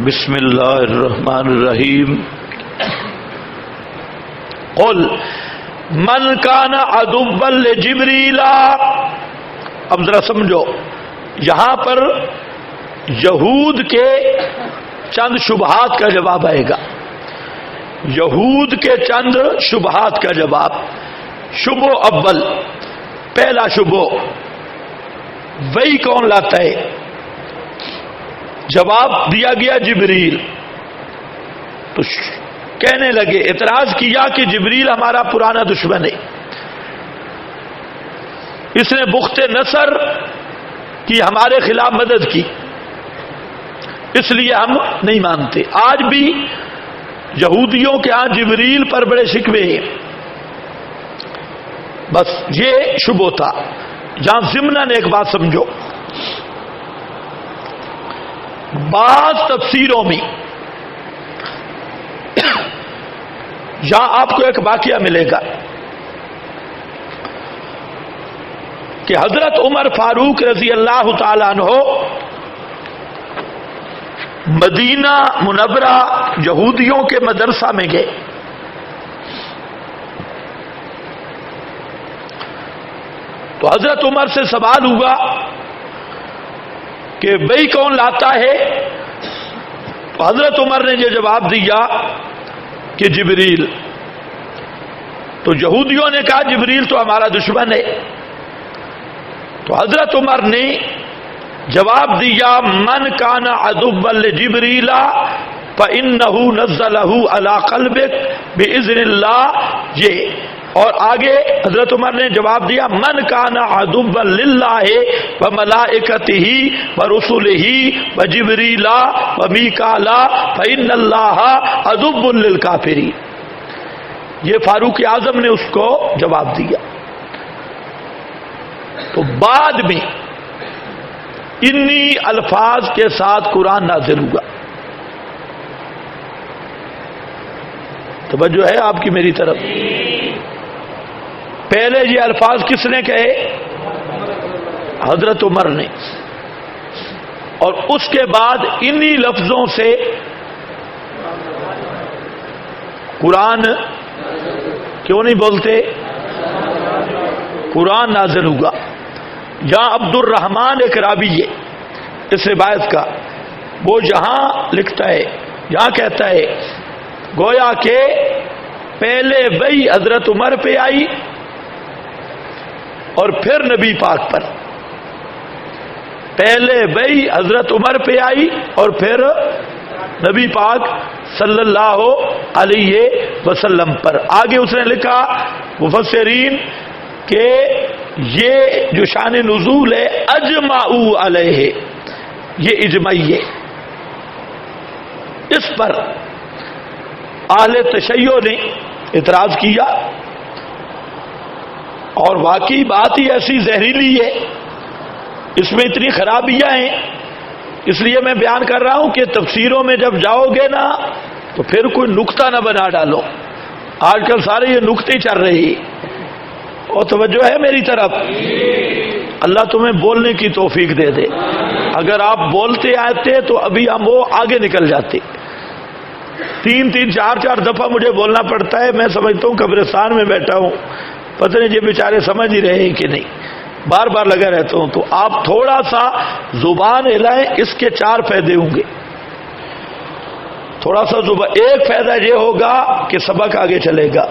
بسم اللہ الرحمن الرحیم قل من کان عدوا لجبریل. اب ذرا سمجھو، یہاں پر یہود کے چند شبہات کا جواب آئے گا. یہود کے چند شبہات کا جواب. شبہ اول، پہلا شبہ، وہی کون لاتا ہے؟ جواب دیا گیا جبریل. تو کہنے لگے، اعتراض کیا کہ جبریل ہمارا پرانا دشمن ہے، اس نے بخت نصر کی ہمارے خلاف مدد کی، اس لیے ہم نہیں مانتے. آج بھی یہودیوں کے ہاں جبریل پر بڑے شکوے ہیں. بس یہ شبہ تھا. یہاں ضمناً ایک بات سمجھو، بعض تفسیروں میں یہاں آپ کو ایک واقعہ ملے گا کہ حضرت عمر فاروق رضی اللہ تعالیٰ عنہ مدینہ منورہ یہودیوں کے مدرسہ میں گئے. تو حضرت عمر سے سوال ہوا کہ بھئی کون لاتا ہے؟ تو حضرت عمر نے یہ جواب دیا کہ جبریل. تو یہودیوں نے کہا جبریل تو ہمارا دشمن ہے. تو حضرت عمر نے جواب دیا من کان عدوا لجبریل فإنه نزله على قلبك بإذن اللہ. یہ اور آگے حضرت عمر نے جواب دیا من کان عدوا للہ وملائکتہ ورسلہ وجبریل ومیکائیل فإن اللہ عدو للکافرین. یہ فاروق اعظم نے اس کو جواب دیا. تو بعد میں انہی الفاظ کے ساتھ قرآن نازل ہوا. توجہ ہے آپ کی میری طرف؟ پہلے یہ الفاظ کس نے کہے؟ حضرت عمر نے. اور اس کے بعد انہی لفظوں سے قرآن کیوں نہیں بولتے؟ قرآن نازل ہوا. یہاں عبد الرحمن ایک راوی ہے اس روایت کا، وہ یہاں لکھتا ہے، یہاں کہتا ہے گویا کہ پہلے وہی حضرت عمر پہ آئی اور پھر نبی پاک پر. پہلے وہی حضرت عمر پہ آئی اور پھر نبی پاک صلی اللہ علیہ وسلم پر. آگے اس نے لکھا مفسرین کہ یہ جو شان نزول ہے اجمعوا علیہ، یہ اجماعی ہے. اس پر اہل تشیع نے اعتراض کیا، اور واقعی بات ہی ایسی زہریلی ہے، اس میں اتنی خرابیاں ہیں. اس لیے میں بیان کر رہا ہوں کہ تفسیروں میں جب جاؤ گے نا تو پھر کوئی نکتہ نہ بنا ڈالو. آج کل سارے یہ نکتے چل رہے ہیں. اور توجہ ہے میری طرف؟ اللہ تمہیں بولنے کی توفیق دے دے. اگر آپ بولتے آتے تو ابھی ہم وہ آگے نکل جاتے. 3 4 دفعہ مجھے بولنا پڑتا ہے. میں سمجھتا ہوں قبرستان میں بیٹھا ہوں، پتہ نہیں یہ بیچارے سمجھ ہی رہے ہیں کہ نہیں. بار بار لگا رہتا ہوں. تو آپ تھوڑا سا زبان ہلائیں، اس کے 4 فائدے ہوں گے. تھوڑا سا زبان، ایک فائدہ یہ ہوگا کہ سبق آگے چلے گا.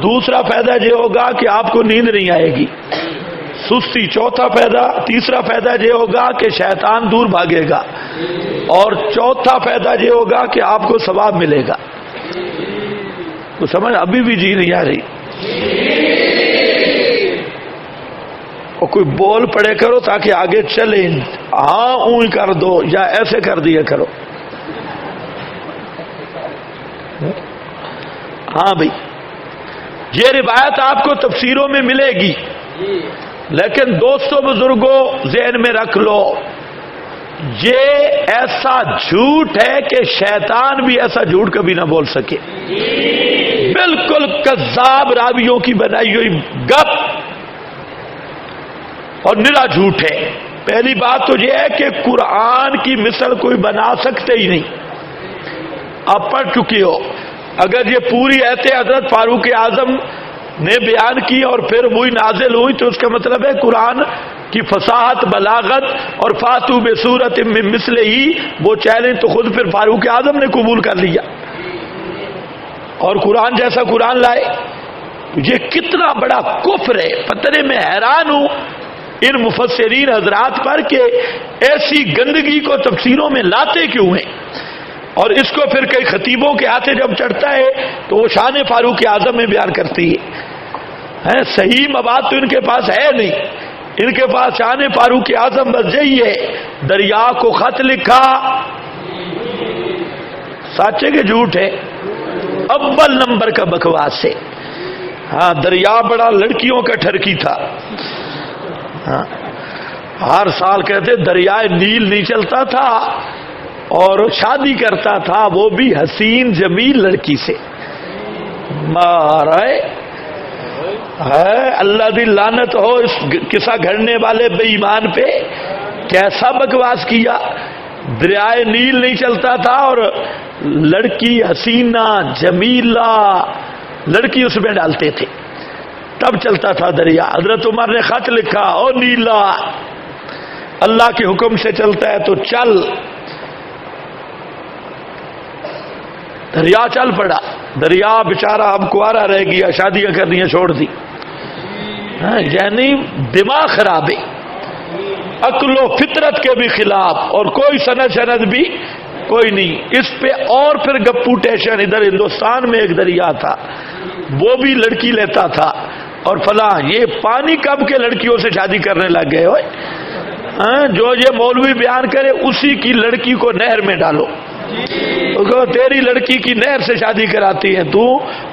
دوسرا فائدہ یہ ہوگا کہ آپ کو نیند نہیں آئے گی، سستی. تیسرا فائدہ یہ ہوگا کہ شیطان دور بھاگے گا. اور چوتھا فائدہ یہ ہوگا کہ آپ کو ثواب ملے گا. تو سمجھ ابھی بھی جی نہیں آ رہی؟ اور کوئی بول پڑے کرو تاکہ آگے چلیں. ہاں اون کر دو یا ایسے کر دیا کرو. ہاں بھائی، یہ روایت آپ کو تفسیروں میں ملے گی، لیکن دوستوں بزرگوں ذہن میں رکھ لو، یہ ایسا جھوٹ ہے کہ شیطان بھی ایسا جھوٹ کبھی نہ بول سکے. بالکل کذاب راویوں کی بنائی ہوئی گپ اور نرا جھوٹ ہے. پہلی بات تو یہ ہے کہ قرآن کی مثل کوئی بنا سکتے ہی نہیں. آپ پڑھ چکے ہو. اگر یہ پوری ایت حضرت فاروق اعظم نے بیان کی اور پھر وہی نازل ہوئی تو اس کا مطلب ہے قرآن کی فصاحت، بلاغت اور فاتو بصورت من مثلہ ہی وہ چیلنج تو خود پھر فاروق اعظم نے قبول کر لیا اور قرآن جیسا قرآن لائے. یہ کتنا بڑا کفر ہے. پتہ میں حیران ہوں ان مفسرین حضرات پر کہ ایسی گندگی کو تفسیروں میں لاتے کیوں ہیں، اور اس کو پھر کئی خطیبوں کے ہاتھے جب چڑھتا ہے تو وہ شان فاروق اعظم میں بیان کرتی ہے. صحیح مواد تو ان کے پاس ہے نہیں. ان کے پاس شان فاروق اعظم بس یہی ہے، دریا کو خط لکھا. سچ ہے کہ جھوٹ ہے؟ اول نمبر کا بکواس ہے. ہاں دریا بڑا لڑکیوں کا ٹھرکی تھا. ہر سال کہتے دریائے نیل نہیں چلتا تھا اور شادی کرتا تھا وہ بھی حسین جمیل لڑکی سے. مارائے اللہ دی لعنت ہو اس قصہ گھڑنے والے بے ایمان پہ. کیسا بکواس کیا. دریائے نیل نہیں چلتا تھا اور لڑکی حسینہ جمیلہ لڑکی اس میں ڈالتے تھے تب چلتا تھا دریا. حضرت عمر نے خط لکھا، او نیلا اللہ کے حکم سے چلتا ہے تو چل. دریا چل پڑا. دریا بیچارہ اب کنوارا رہ گیا، شادیاں کرنی چھوڑ دی. یعنی دماغ خراب ہے، عقل و فطرت کے بھی خلاف، اور کوئی سند بھی کوئی نہیں اس پہ. اور پھر گپو ٹیشن ادھر ہندوستان میں ایک دریا تھا وہ بھی لڑکی لیتا تھا اور فلاں. یہ پانی کب کے لڑکیوں سے شادی کرنے لگ گئے ہوئے. جو یہ مولوی بیان کرے اسی کی لڑکی کو نہر میں ڈالو. تیری لڑکی کی نہر سے شادی کراتی ہے تو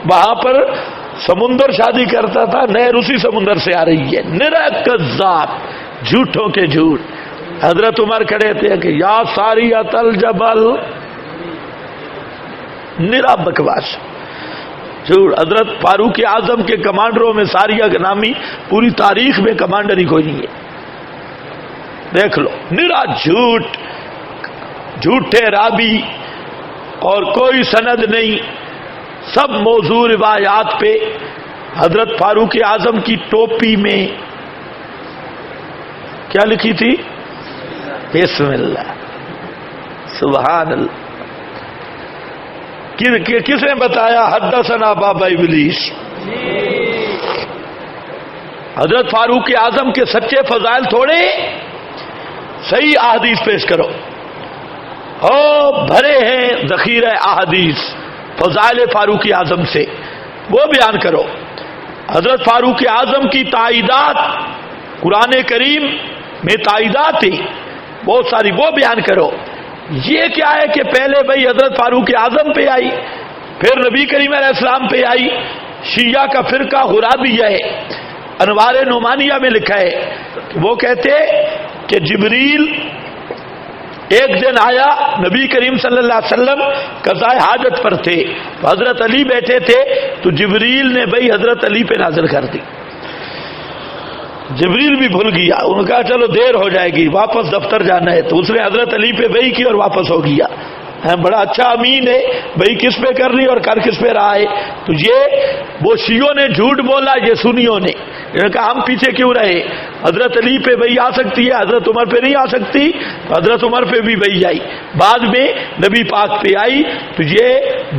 وہاں پر سمندر شادی کرتا تھا، نہر اسی سمندر سے آ رہی ہے. نرا کذاب، جھوٹوں کے جھوٹ. حضرت عمر کھڑے تھے کہ یا ساریۃ الجبل، نرا بکواس جھوٹ. حضرت فاروق اعظم کے کمانڈروں میں ساریہ کا نامی پوری تاریخ میں کمانڈر ہی کوئی نہیں ہے. دیکھ لو نرا جھوٹ، جھوٹے رابی اور کوئی سند نہیں. سب موضوع روایات پہ. حضرت فاروق اعظم کی ٹوپی میں کیا لکھی تھی؟ بسم اللہ. سبحان اللہ. کس نے بتایا؟ حدثنا بابا ابلیس. حضرت فاروق اعظم کے سچے فضائل تھوڑے، صحیح احادیث پیش کرو. بھرے ہیں ذخیرہ احادیث فضائل فاروق اعظم سے، وہ بیان کرو. حضرت فاروق اعظم کی تائیدات قرآن کریم میں تائیدات تھی بہت ساری، وہ بیان کرو. یہ کیا ہے کہ پہلے بھائی حضرت فاروق اعظم پہ آئی، پھر نبی کریم علیہ السلام پہ آئی. شیعہ کا فرقہ غرابیہ ہے. انوار نعمانیہ میں لکھا ہے کہ وہ کہتے کہ جبریل ایک دن آیا، نبی کریم صلی اللہ علیہ وسلم قضاء حاجت پر تھے، حضرت علی بیٹھے تھے تو جبریل نے بھائی حضرت علی پہ نازل کر دی. جبریل بھی بھول گیا. انہوں نے کہا چلو دیر ہو جائے گی، واپس دفتر جانا ہے، تو اس نے حضرت علی پہ وحی کی اور واپس ہو گیا. بڑا اچھا امین ہے بھائی، کس پہ کرنی اور کر کس پہ رہا ہے. تو یہ وہ شیعوں نے جھوٹ بولا، یہ سنیوں نے. انہوں نے کہا ہم پیچھے کیوں رہے، حضرت علی پہ وحی آ سکتی ہے، حضرت عمر پہ نہیں آ سکتی. تو حضرت عمر پہ بھی وحی آئی، بعد میں نبی پاک پہ آئی. تو یہ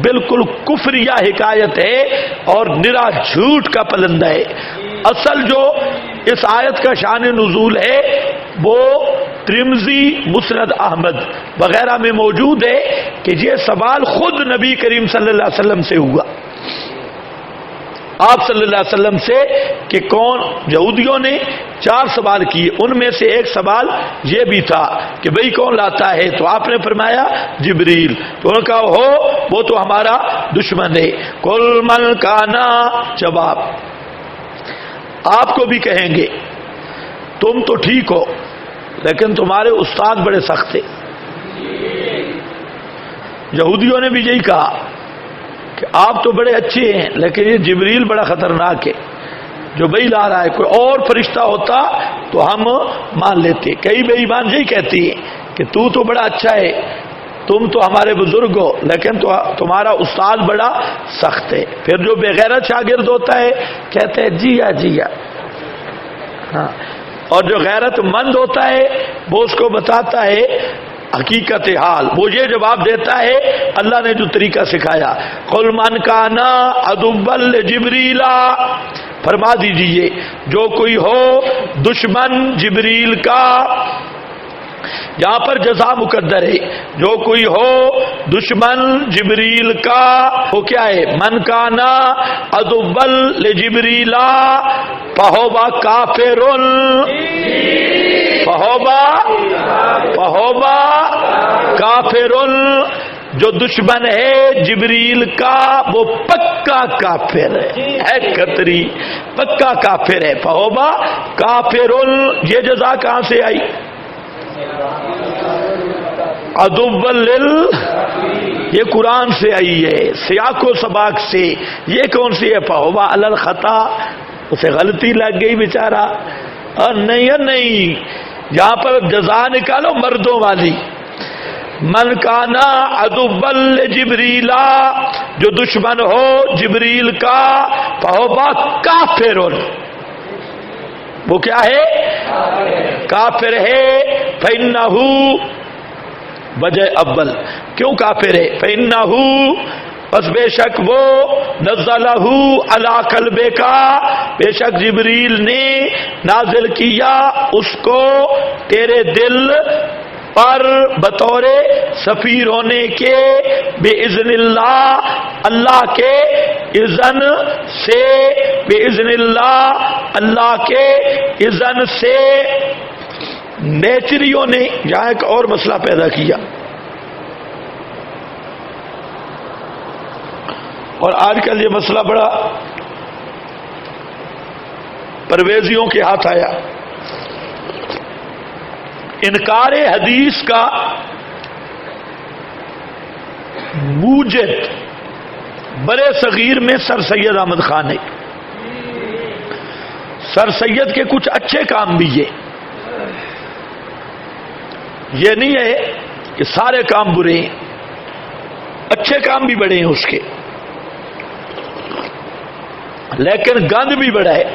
بالکل کفریہ حکایت ہے اور نرا جھوٹ کا پلندہ ہے. اصل جو اس آیت کا شان نزول ہے وہ ترمذی، مسند احمد وغیرہ میں موجود ہے کہ یہ سوال خود نبی کریم صلی اللہ علیہ وسلم سے ہوا، آپ صلی اللہ علیہ وسلم سے، کہ کون. یہودیوں نے 4 سوال کیے، ان میں سے ایک سوال یہ بھی تھا کہ بھئی کون لاتا ہے، تو آپ نے فرمایا جبریل. تو انہوں نے کہا ہو وہ تو ہمارا دشمن ہے. کل من کانا، جواب آپ کو بھی کہیں گے تم تو ٹھیک ہو لیکن تمہارے استاد بڑے سخت تھے. یہودیوں نے بھی یہی کہا کہ آپ تو بڑے اچھے ہیں لیکن یہ جبریل بڑا خطرناک ہے. جو بھئی لا رہا ہے، کوئی اور فرشتہ ہوتا تو ہم مان لیتے. کئی بے ایمان یہی کہتی ہیں کہ تو بڑا اچھا ہے، تم تو ہمارے بزرگ ہو، لیکن تمہارا استاد بڑا سخت ہے. پھر جو بغیرت شاگرد ہوتا ہے کہتے ہیں جیا جیا. ہاں، اور جو غیرت مند ہوتا ہے وہ اس کو بتاتا ہے حقیقت حال. وہ یہ جواب دیتا ہے اللہ نے جو طریقہ سکھایا، قل من کان عدوا لجبریل، فرما دیجئے جو کوئی ہو دشمن جبریل کا. یہاں پر جزا مقدر ہے، جو کوئی ہو دشمن جبریل کا. وہ کیا ہے؟ من کانا عدوا لجبریل فہو کافر، فہو کافر. جو دشمن ہے جبریل کا وہ پکا کافر ہے، قطری پکا کافر ہے. فہو کافر. یہ جزا کہاں سے آئی؟ عدو لل، یہ قرآن سے آئی ہے، سیاق و سباق سے. یہ کون سی ہے؟ فہوا علی الخطا، اسے غلطی لگ گئی بیچارہ. اور نہیں، یہاں پر جزا نکالو مردوں والی. من کانا عدوا لجبریل، جو دشمن ہو جبریل کا، فہوا کافر. وہ کیا ہے؟ کافر ہے. فإنہ، وجہ اول کیوں کافر ہے؟ فإنہ، پس بے شک وہ نزلہ علی قلبک، بے شک جبریل نے نازل کیا اس کو تیرے دل پر بطور سفیر ہونے کے، بِإِذْنِ اللہ، اللہ کے اذن سے، بِإِذْنِ اللہ، اللہ کے اذن سے. نیچریوں نے یہاں ایک اور مسئلہ پیدا کیا، اور آج کل یہ مسئلہ بڑا پرویزیوں کے ہاتھ آیا. انکار حدیث کا موجد برے صغیر میں سر سید احمد خان ہے. سر سید کے کچھ اچھے کام بھی ہے، یہ نہیں ہے کہ سارے کام برے ہیں، اچھے کام بھی بڑے ہیں اس کے، لیکن گند بھی بڑا ہے.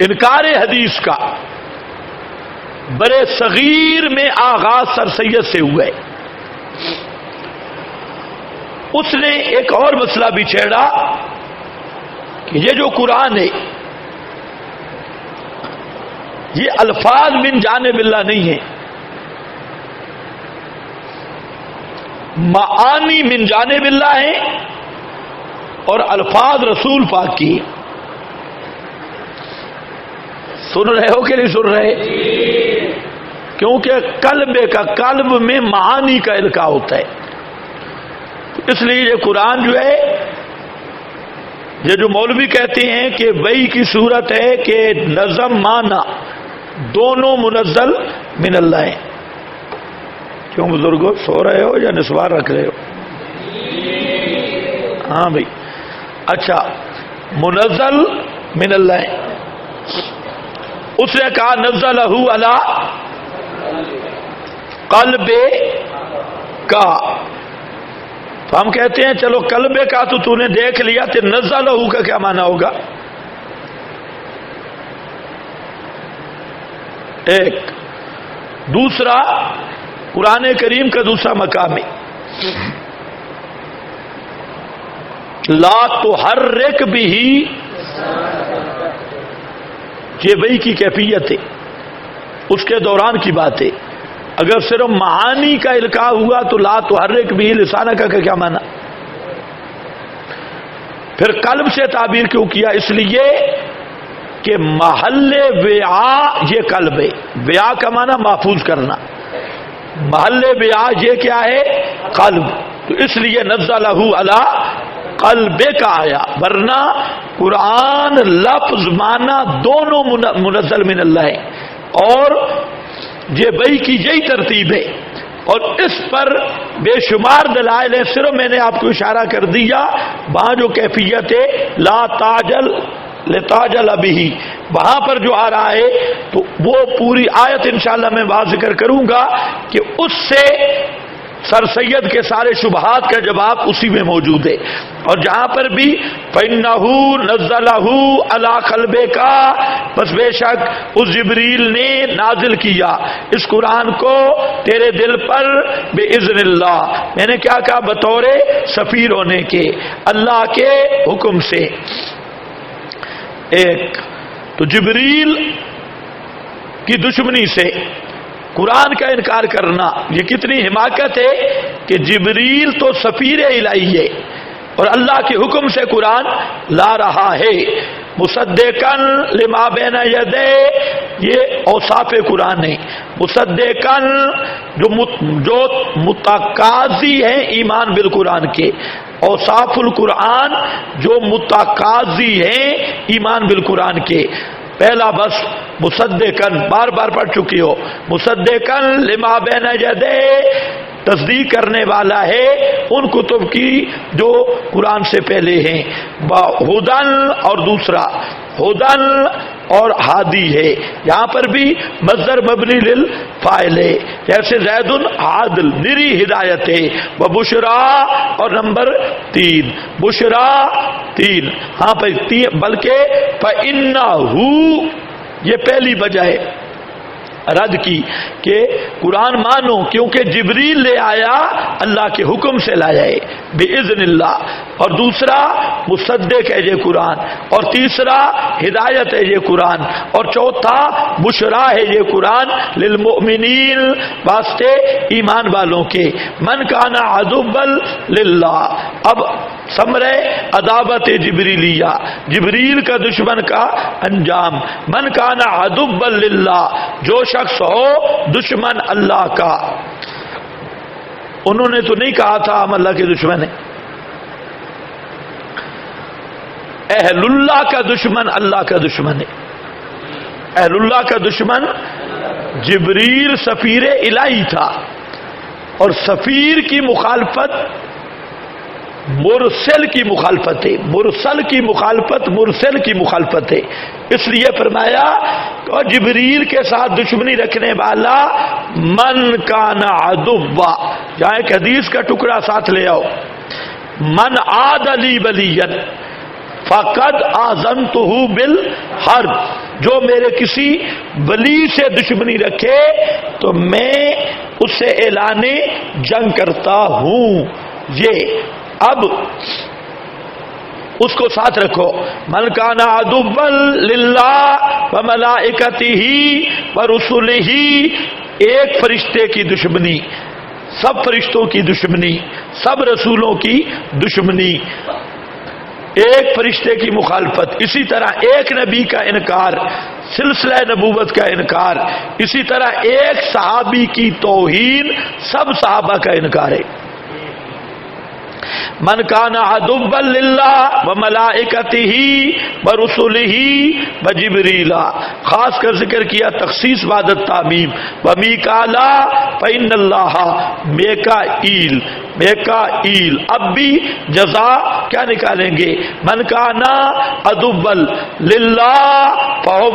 انکار حدیث کا برے صغیر میں آغاز سر سید سے ہوا ہے. اس نے ایک اور مسئلہ بھی چھیڑا کہ یہ جو قرآن ہے یہ الفاظ من جانب اللہ نہیں ہے، معانی من جانب اللہ ہیں، اور الفاظ رسول پاک کی. سن رہے ہو کہ نہیں سن رہے؟ کیونکہ قلب میں معانی کا القاء ہوتا ہے. اس لیے یہ قرآن جو ہے، یہ جو مولوی کہتے ہیں کہ وحی کی صورت ہے کہ نظم مانا دونوں منزل من اللہ ہیں. کیوں بزرگوں سو رہے ہو یا نسوار رکھ رہے ہو؟ ہاں بھائی، اچھا، منزل من اللہ ہے. اس نے کہا نزلہ علی قلب کا، تو ہم کہتے ہیں چلو قلب کا تو نے دیکھ لیا، تو نزلہ کا کیا معنی ہوگا؟ ایک دوسرا قرآن کریم کا دوسرا مقام ہے، لا تحرک بھی، یہ وحی کی کیفیت ہے، اس کے دوران کی بات ہے. اگر صرف معانی کا القاء ہوا تو لا تحرک بھی لسانک کا کیا معنی؟ پھر قلب سے تعبیر کیوں کیا؟ اس لیے کہ محل وعاء یہ قلب ہے. وعاء کا معنی محفوظ کرنا، محل وعاء یہ کیا ہے؟ قلب. تو اس لیے نزلہ علی قلب کا آیا، ورنہ قرآن لفظ معنی دونوں منزل من اللہ ہے. اور یہ وحی کی یہی ترتیب ہے اور اس پر بے شمار دلائل ہیں، صرف میں نے آپ کو اشارہ کر دیا وہاں جو کیفیت ہے لا تاجل لتاجل ابھی، وہاں پر جو آ رہا ہے تو وہ پوری آیت انشاءاللہ میں بات ذکر کروں گا کہ اس سے سر سید کے سارے شبہات کا جواب اسی میں موجود ہے۔ اور جہاں پر بھی فَإِنَّهُ نَزَّلَهُ عَلَى قَلْبِكَ، بس بے شک اس جبریل نے نازل کیا اس قرآن کو تیرے دل پر بِإِذْنِ اللہ، میں نے کیا کہا؟ بطور سفیر ہونے کے، اللہ کے حکم سے۔ ایک تو جبریل کی دشمنی سے قرآن کا انکار کرنا، یہ کتنی حماقت ہے کہ جبریل تو سفیر الہی ہے اور اللہ کے حکم سے قرآن لا رہا ہے، مصدقاً لما بین یدہ، یہ اوصاف قرآن ہے، مصدقاً جو متقاضی ہیں ایمان بالقرآن کے، اوصاف القرآن جو متقاضی ہیں ایمان بالقرآن کے۔ پہلا بس مصدقاً، بار بار پڑھ چکی ہو، مصدقاً لما بین یدہ، تصدیق کرنے والا ہے ان کتب کی جو قرآن سے پہلے ہیں، ہدن، اور دوسرا ہدن اور ہادی ہے، یہاں پر بھی مصدر مبنی للفاعل ہے، جیسے زید عادل، نری ہدایت ہے، وہ بشرا، اور نمبر 3 بشرا 3، ہاں پہ بلکہ فَإِنَّهُ، یہ پہلی وجہ ہے رد کی کہ قرآن مانو، کیونکہ جبریل لے آیا، اللہ کے حکم سے لایا ہے بِإِذْنِ اللہ، اور دوسرا مصدق ہے یہ قرآن، اور تیسرا ہدایت ہے یہ قرآن، اور چوتھا بشرا ہے یہ قرآن للمؤمنین، واسطے ایمان والوں کے، من کان عدوا للہ۔ اب ثمرہ عداوت جبریلیہ، جبریل کا دشمن کا انجام، من کان عدوا للہ، جو شخص ہو دشمن اللہ کا۔ انہوں نے تو نہیں کہا تھا ہم اللہ کے دشمن ہیں، اہل اللہ کا دشمن اللہ کا دشمن ہے، اہل اللہ کا دشمن جبریل سفیر الہی تھا، اور سفیر کی مخالفت مرسل کی مخالفت ہے، مرسل کی مخالفت مرسل کی مخالفت ہے، اس لیے فرمایا اور جبریل کے ساتھ دشمنی رکھنے والا من کان عدوا، جہاں ایک حدیث کا ٹکڑا ساتھ لے آؤ، من عاد لی ولیا فقد آذنتہ بالحرب، جو میرے کسی ولی سے دشمنی رکھے تو میں اس سے اعلان جنگ کرتا ہوں۔ یہ اب اس کو ساتھ رکھو، من کان عدوا للہ وملائکتہ ورسلہ، ایک فرشتے کی دشمنی، سب فرشتوں کی دشمنی، سب رسولوں کی دشمنی، ایک فرشتے کی مخالفت، اسی طرح ایک نبی کا انکار، سلسلہ نبوت کا انکار، اسی طرح ایک صحابی کی توہین، سب صحابہ کا انکار ہے۔ من کان عدوا للہ وملائکتہ ورسلہ وجبریل، خاص کر ذکر کیا تخصیص بعد التعمیم، ومیکالا فإن اللہ میکائیل، میکائیل، اب بھی جزا کیا نکالیں گے؟ من کان عدوا للہ فہو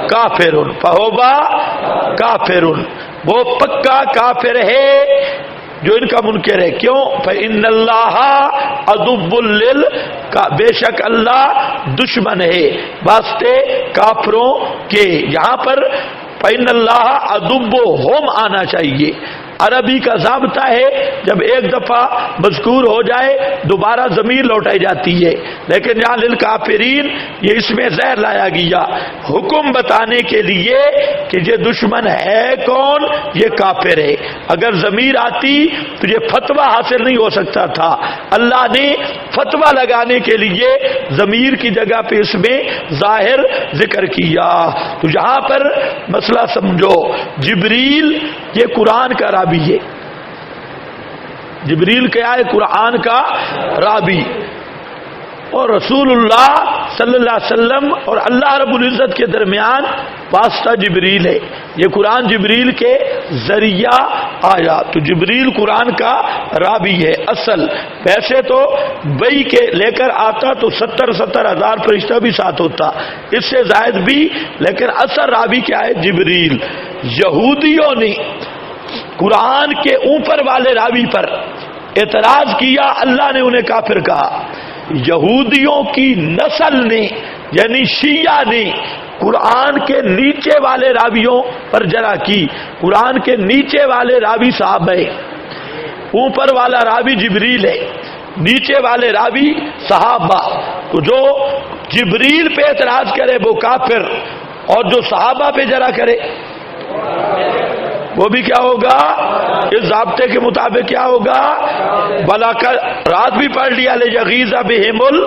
کافر، فہو کافر، وہ پکا کافر ہے جو ان کا منکر ہے۔ کیوں؟ فإن اللہ عدو لل، بے شک اللہ دشمن ہے واسطے کافروں کے، یہاں پر فإن اللہ عدو ہم آنا چاہیے۔ عربی کا ضابطہ ہے جب ایک دفعہ مذکور ہو جائے دوبارہ ضمیر لوٹائی جاتی ہے، لیکن یہاں للکافرین یہ اس میں زہر لایا گیا حکم بتانے کے لیے کہ یہ دشمن ہے کون؟ یہ کافر ہے۔ اگر ضمیر آتی تو یہ فتویٰ حاصل نہیں ہو سکتا تھا، اللہ نے فتویٰ لگانے کے لیے ضمیر کی جگہ پہ اس میں ظاہر ذکر کیا۔ تو یہاں پر مسئلہ سمجھو، جبریل یہ قرآن کا رابی ہے، جبریل کیا ہے؟ قرآن کا رابی، اور رسول اللہ صلی اللہ علیہ وسلم اور اللہ رب العزت کے درمیان واسطہ جبریل ہے، یہ قرآن جبریل کے ذریعہ آیا، تو جبریل قرآن کا راوی ہے اصل۔ ویسے تو وحی کے لے کر آتا تو 70,000 فرشتہ بھی ساتھ ہوتا، اس سے زائد بھی، لیکن اصل راوی کیا ہے؟ جبریل۔ یہودیوں نے قرآن کے اوپر والے راوی پر اعتراض کیا، اللہ نے انہیں کافر کہا۔ یہودیوں کی نسل نے یعنی شیعہ نے قرآن کے نیچے والے راویوں پر جرح کی۔ قرآن کے نیچے والے راوی صحابہ ہیں، اوپر والا راوی جبریل ہے، نیچے والے راوی صحابہ۔ تو جو جبریل پہ اعتراض کرے وہ کافر، اور جو صحابہ پہ جرح کرے وہ بھی کیا ہوگا؟ اس ضابطے کے مطابق کیا ہوگا؟ بلا کر رات بھی پڑھ لیا، لِیَغِیظَ بِہِمُ